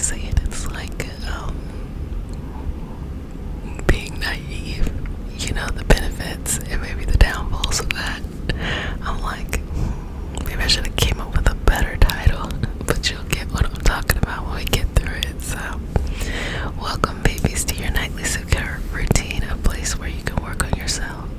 say it? It's like being naive. You know, the benefits and maybe the downfalls of that. I'm like, maybe I should have came up with a better title, but you'll get what I'm talking about when we get through it. So, welcome, babies, to your nightly self-care routine, a place where you can work on yourself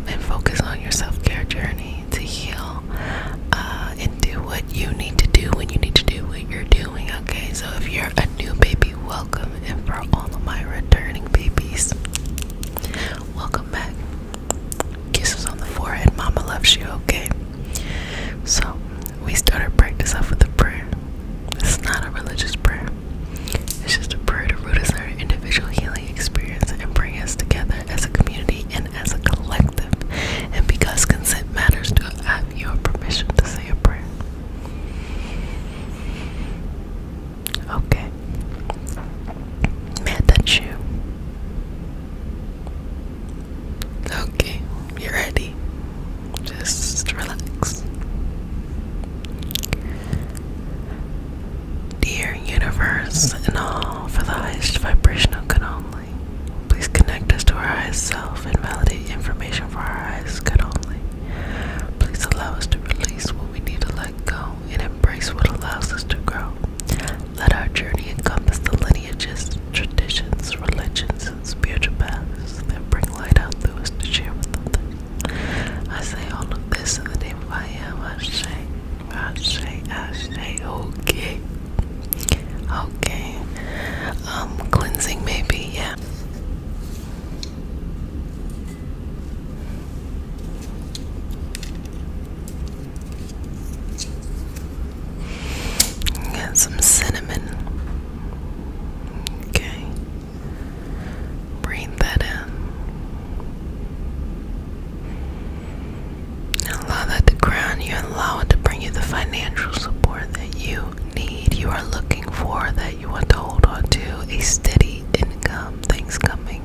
and focus on your self-care journey to heal and do what you need to do when you need to do what you're doing. Okay, so if you're a new baby, welcome, and for all of my returning babies, welcome back. Kisses on the forehead, mama loves you. Okay, so we start our practice off with a prayer. It's not a religious prayer, it's just a prayer to root us in our individual healing experience and bring us together as a community and as a collective. And because consent matters, do I have your permission to say a prayer? Okay. May I touch you? Okay, you're ready. Just relax. Dear universe and all for the highest vibrational good only, please connect us to our highest self and validate information for our highest good only. Please allow us to release what we need to let go and embrace what allows us to grow. Let our journey encompass the lineages, traditions, religions, and spiritual paths that bring light out through us to share with others. I say all of this in the name of I am. I say, okay. Okay. Cleansing maybe, yeah. Get some cinnamon. Okay. Breathe that in. Allow that to ground you and allow it to bring you the financial support that you need, you are looking for, that you want to hold on to, a steady income, things coming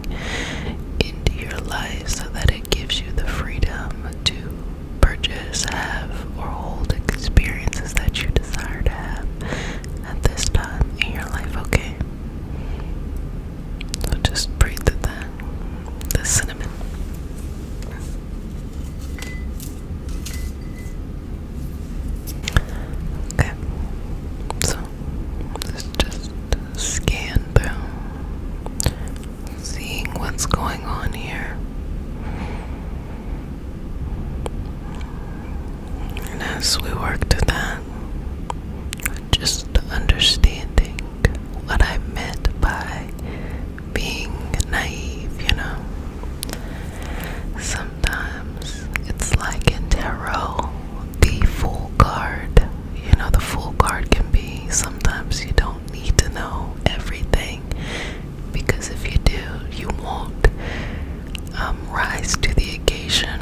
into your life so that it gives you the freedom to purchase, have, or hold experiences that you desire to have at this time in your life, okay? So just breathe it in, the cinnamon. Okay, so let's just scan through, seeing what's going on here. And as we work to that, just understanding what I meant by being naive, you know. Sometimes it's like in tarot, the Fool card. You know, the Fool card can be, sometimes you don't need to know everything, because if you do, you won't rise to the occasion.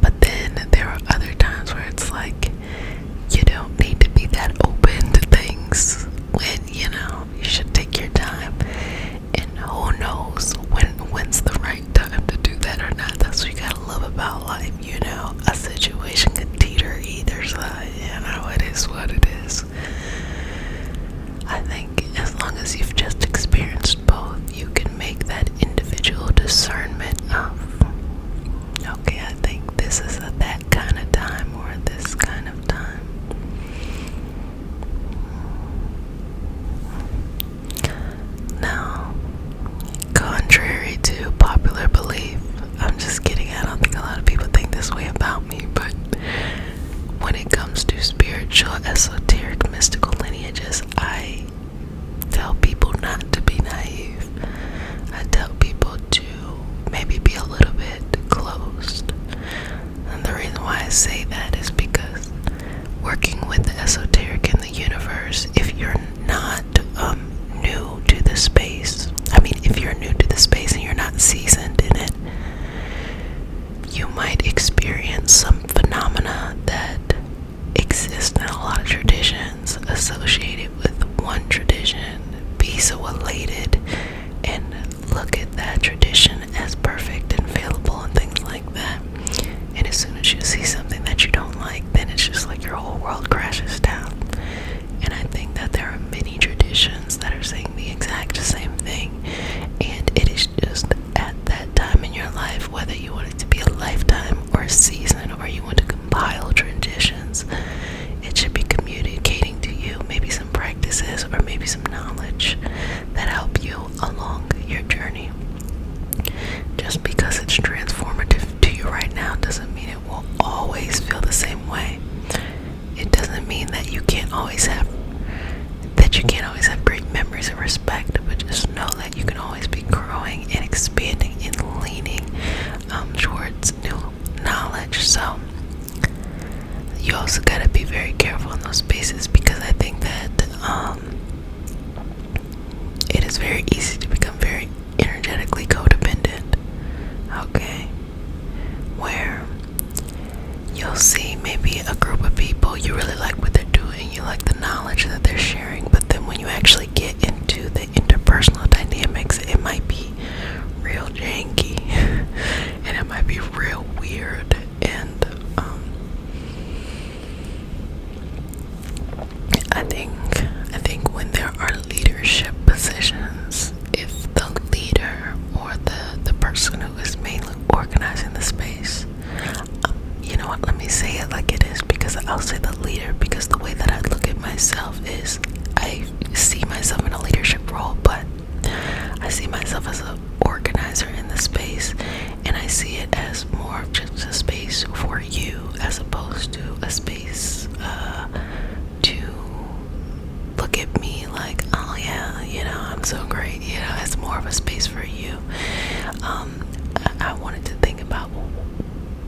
But then there are other times where it's like you don't need to be that open to can't always have great memories of respect, but just know that you can always be growing and expanding and leaning towards new knowledge. So you also gotta be very careful in those spaces, because I think that it is very easy to become very energetically codependent. Okay, where you'll see maybe a group of people, you really like what they're doing, you like the knowledge that they're sharing, but then when you actually get into the interpersonal dynamics, it might be real janky and it might be real weird. And I think when there are leadership positions, if the leader or the person who is mainly organizing the space, you know what, let me say it like it is, because I'll say the leader, because the way that I look at myself is I see myself in a leadership role, but I see myself as an organizer in the space, and I see it as more of just a space for you, as opposed to a space to look at me like, oh yeah, you know, I'm so great. You know, it's more of a space for you. I wanted to think about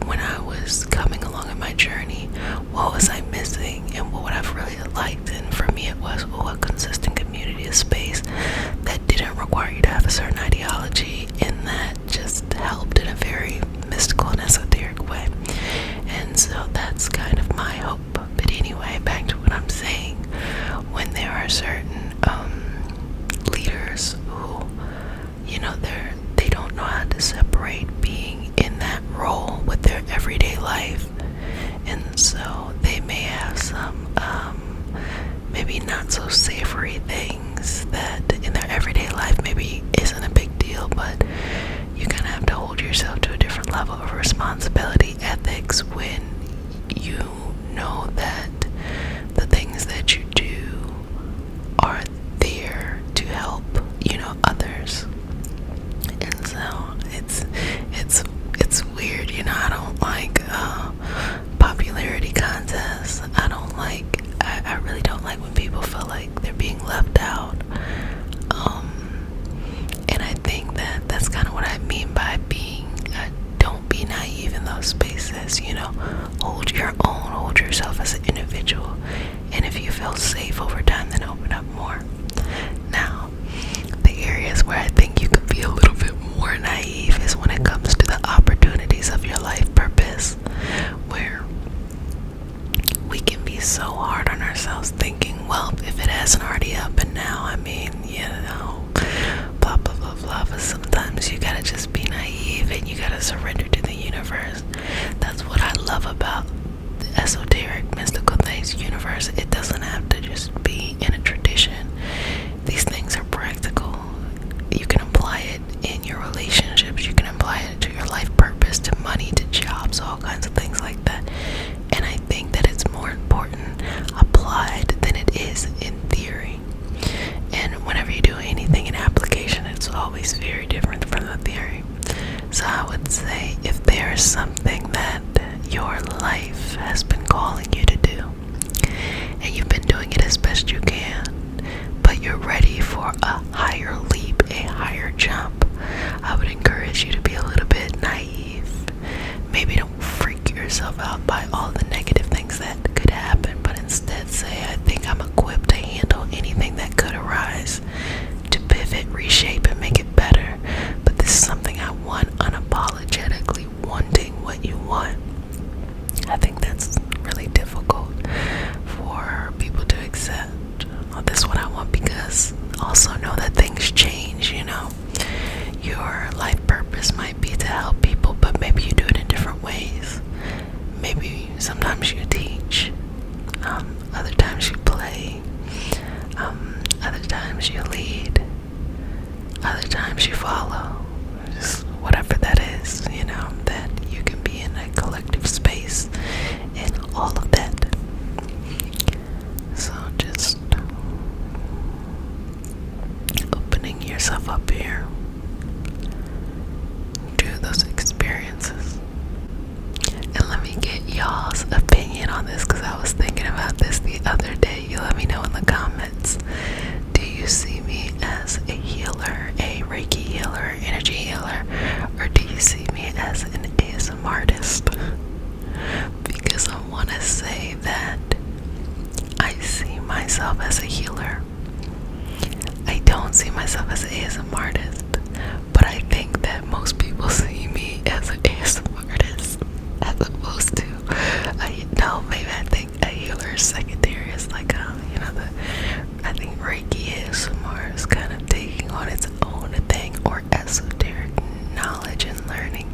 when I was coming along in my journey, what was I missing and what would I've really liked. And for me it was a consistent community, a space that didn't require you to have a certain ideology, and that just helped in a very mystical and esoteric way. And so that's kind of my hope. But anyway, back to what I'm saying. When there are certain leaders who, you know, they don't know how to separate being in that role with their everyday life, and so they may have some maybe not so savory things that in their everyday life maybe isn't a big deal, but you kind of have to hold yourself to a different level of responsibility, ethics, when you know that the things that you do are there to help, you know, others. And so it's weird, you know. I don't like popularity contests. I really don't like when people feel like they're being left out. And I think that that's kind of what I mean by don't be naive in those spaces, you know. Hold your own, hold yourself as an individual, and if you feel safe over time, then open up more. Now, the areas where I think you could be a little bit more naive is when it comes to the opportunities of your life purpose, where we can be so hard on ourselves, thinking, well, if it hasn't already happened now, I mean, you know, blah blah blah blah. But sometimes you gotta just be naive and you gotta surrender to the universe. That's what I love about the esoteric, mystical things, universe. It doesn't have to just be in a tradition. These things are practical. You can apply it in your relationships, you can apply it to your life purpose, to money, to jobs, all kinds of things like that. And I think that it's more important applied than it is in theory. And whenever you do anything in application, it's always very different from the theory. So I would say, if there is something that your life has been calling you to do, and you've been doing it as best myself as a healer. I don't see myself as an ASMR artist, but I think that most people see me as an ASMR artist as opposed to no, maybe I think a healer is secondary. It's like I think Reiki ASMR is kind of taking on its own thing, or esoteric knowledge and learning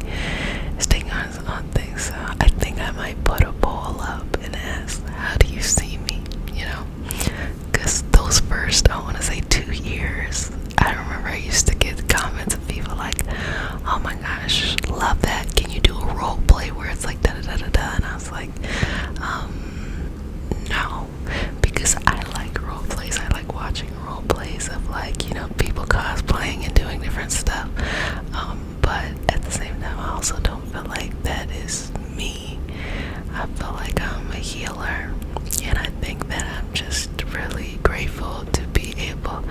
is taking on its own thing. So I think I might put a poll up and ask, how do you see me? Because those first, I want to say 2 years, I remember I used to get comments of people like, oh my gosh, love that, can you do a role play where it's like da da da da da, and I was like, no, because I like role plays. I like watching role plays of people cosplaying and doing different stuff, but at the same time I also don't feel like that is me. I feel like I'm a healer, and I think that I'm just really grateful to be able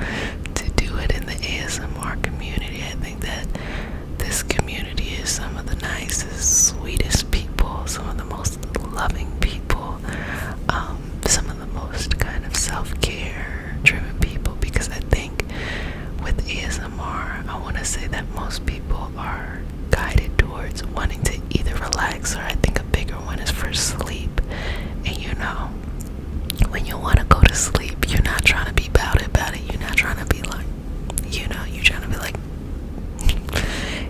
to do it in the ASMR community. I think that this community is some of the nicest, sweetest people, some of the most loving people, some of the most kind of self-care driven people, because I think with ASMR, I want to say that most people are guided towards wanting to either relax, or I think a bigger one is for sleep. And when you want to go to sleep, you're not trying to be about it. You're not trying to be like, you're trying to be like,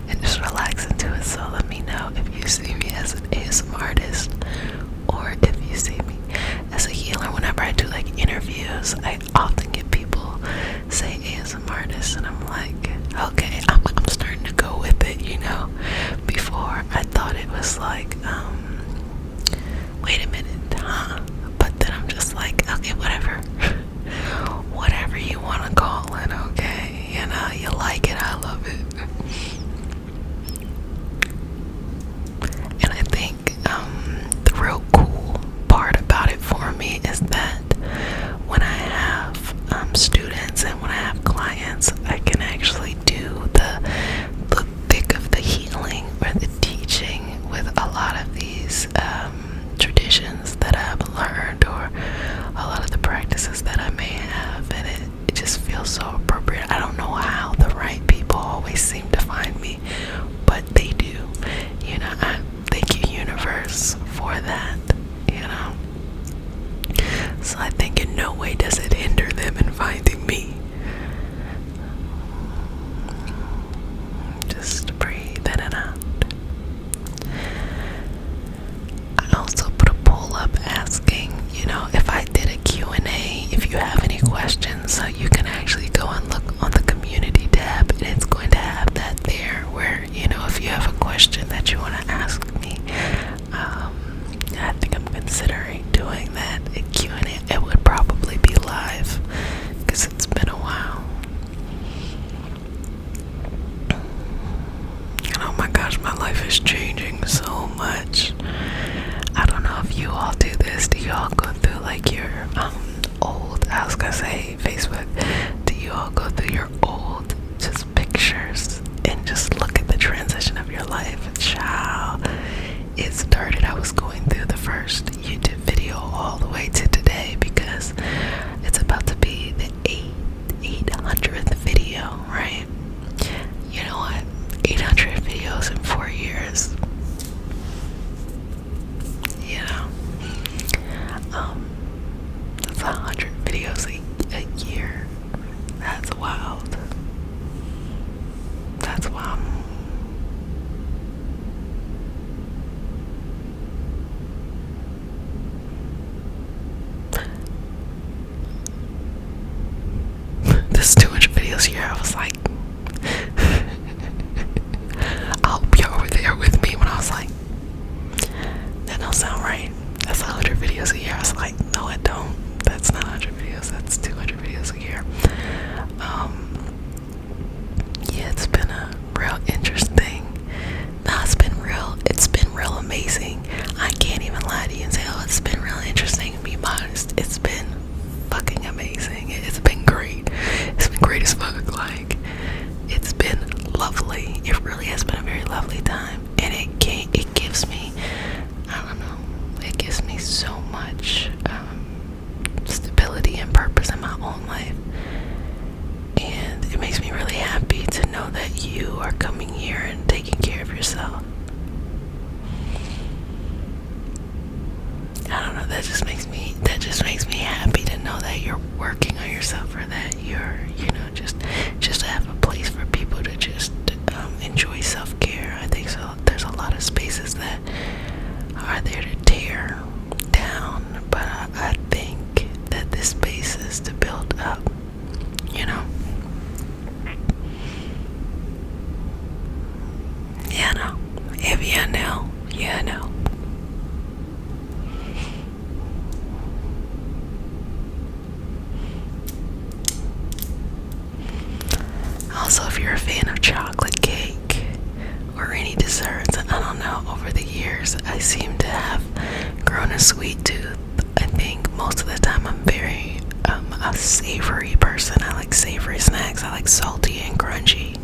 and just relax into it. So let me know if you see me as an ASMR artist, or if you see me as a healer. Whenever I do like interviews, I often get people say ASMR artist, and I'm like, okay, I'm starting to go with it. Before I thought it was like, wait a minute, huh? But then I'm just like, okay, whatever. Whatever you want to call it, okay? You like it, I love it. And I think the real cool part about it for me is that when I have students and when I have clients, I can actually do the thick of the healing or the teaching with a lot of these traditions that I've learned, or a lot of the practices that I may have, and it just feels so appropriate. I don't know how the right people always seem to find me, but they do. I thank you, universe, for that. So I think in no way does it hinder them in finding me. Just breathe in and out. I also put a poll up asking, if I did a Q&A, if you have any questions, so you can actually go and look on the community tab, and it's going to have that there where, if you have a question that you want to ask me, I think I'm considering doing that at Q&A. It would probably be live, because it's been a while. And oh my gosh, my life is changing so much. I don't know if you all do this. Do you all go through like your old, I was gonna say Facebook, do you all go through your old just pictures and just look at the transition of your life? Child, it started, I was going through the first YouTube video all the way to today, because it's about to be the 800th video, right? You know what? 800 videos in 4 years. That's 100 videos a year. That's wild. That's wild. This 200 videos a year, I was like, I hope y'all were there with me when I was like, that don't sound right. That's 100 videos a year. I was like, no, it don't. That's not 100 videos. That's 200 videos a year. Yeah, it's been a real interesting. No, it's been real amazing. I can't even lie to you and say, oh, it's been real interesting. To be honest, it's been fucking amazing. It's been great. It's been great as fuck. Like, working on yourself for that. You're, just to have a place for people to just enjoy self-care. I think so. There's a lot of spaces that are there to tear down, but I think that this space is to build up, you know. Yeah, no. If you know, you know. Also, if you're a fan of chocolate cake or any desserts, I don't know, over the years I seem to have grown a sweet tooth. I think most of the time I'm very a savory person. I like savory snacks. I like salty and crunchy.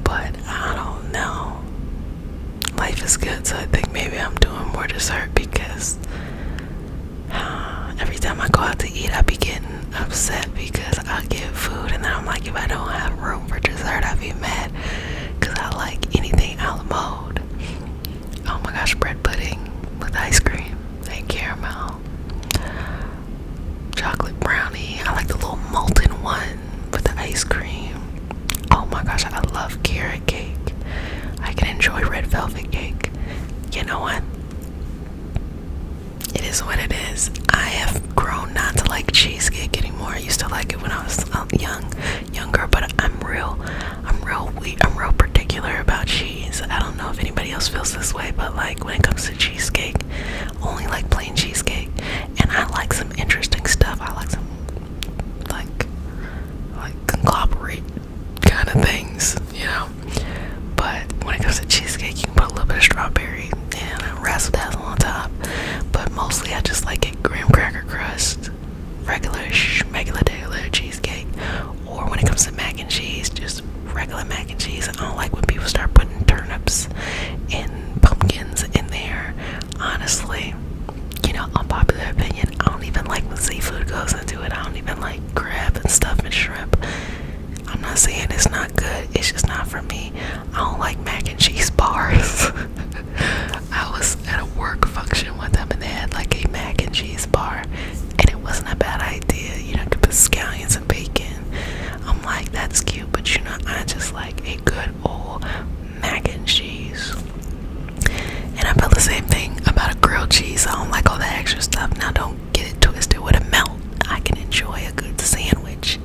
But I don't know. Life is good, so I think maybe I'm doing more dessert because every time I go out to eat, I be getting upset because I get food and then I'm like, if I don't have room for dessert, I be mad because I like anything a la mode. Oh my gosh, bread pudding with ice cream and caramel, chocolate brownie. I like the little molten one with the ice cream. Oh my gosh, I love carrot cake. I can enjoy red velvet cake. You know what? It is what it is. I have grown not to like cheesecake anymore. I used to like it when I was younger, but I'm real particular about cheese. I don't know if anybody else feels this way, but like when it comes to cheesecake, only like plain cheesecake. And I like some interesting stuff. I like some like conglomerate kind of things, you know. But when it comes to cheesecake, you can put a little bit of strawberry and razzle dazzle on top. But mostly I just like it graham cracker crust, regular cheesecake. Or when it comes to mac and cheese, just regular mac and cheese. I don't like when people start putting turnips and pumpkins in there. Honestly, unpopular opinion, I don't even like when seafood goes into it. I don't even like crab and stuff and shrimp. I'm not saying it's not good, it's just not for me. I don't like mac and cheese bars. I was at a work function with them and they had like a mac and cheese bar, and it wasn't a bad idea. You could put scallions and bacon. I'm like, that's cute, but I just like a good old mac and cheese. And I feel the same thing about a grilled cheese. I don't like all the extra stuff. Now don't get it twisted with a melt. I can enjoy a good sandwich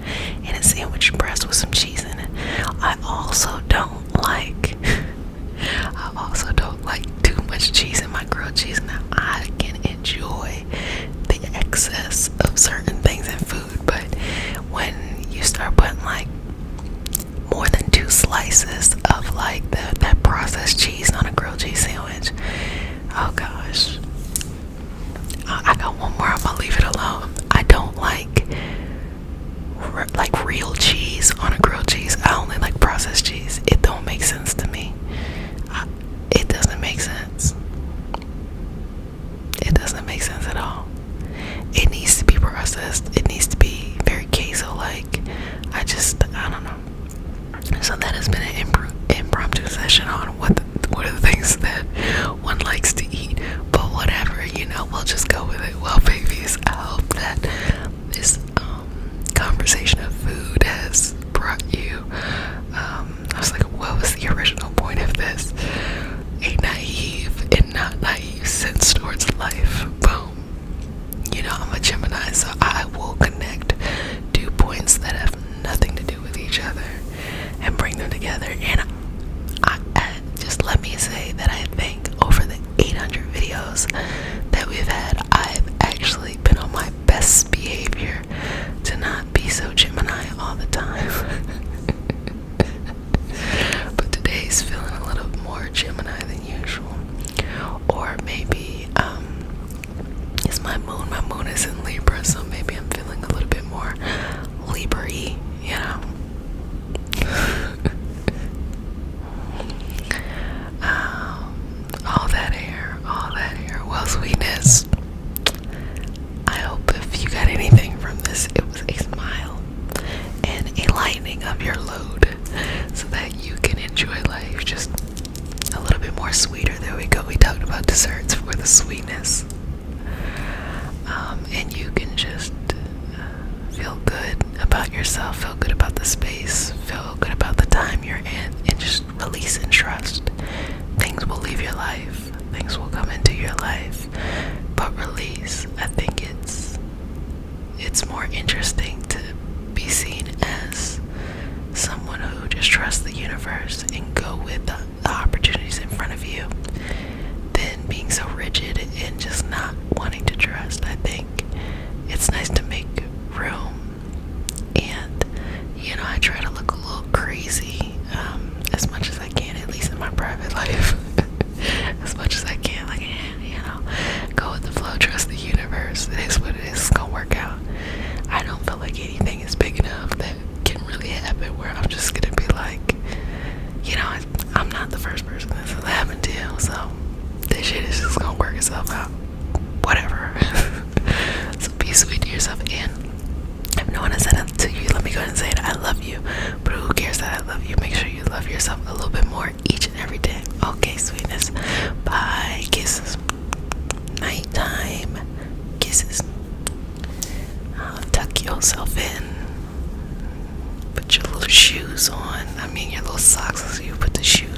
and a sandwich breast with some cheese in it. I also don't like too much cheese in my grilled cheese. Now I can enjoy the it's more interesting to be seen as someone who just trusts the universe and go with the opportunities in front of you than being so rigid and just not wanting to trust. I think it's nice to make room, and I try to look a little crazy as much as I can, at least in my private life. As much as I can, like, go with the flow, trust the universe. It is what it is. It's gonna work out. I don't feel like anything is big enough that can really happen where I'm just gonna be like, I'm not the first person this has happened to, so this shit is just gonna work itself out. Whatever. So be sweet to yourself, and if no one has said it to you, let me go ahead and say it. I love you, but who cares that I love you? Make sure you love yourself a little bit more each and every day. Okay, sweetness. Bye. Kisses. Nighttime kisses. Tuck yourself in. Put your little shoes on. Your little socks. So you put the shoes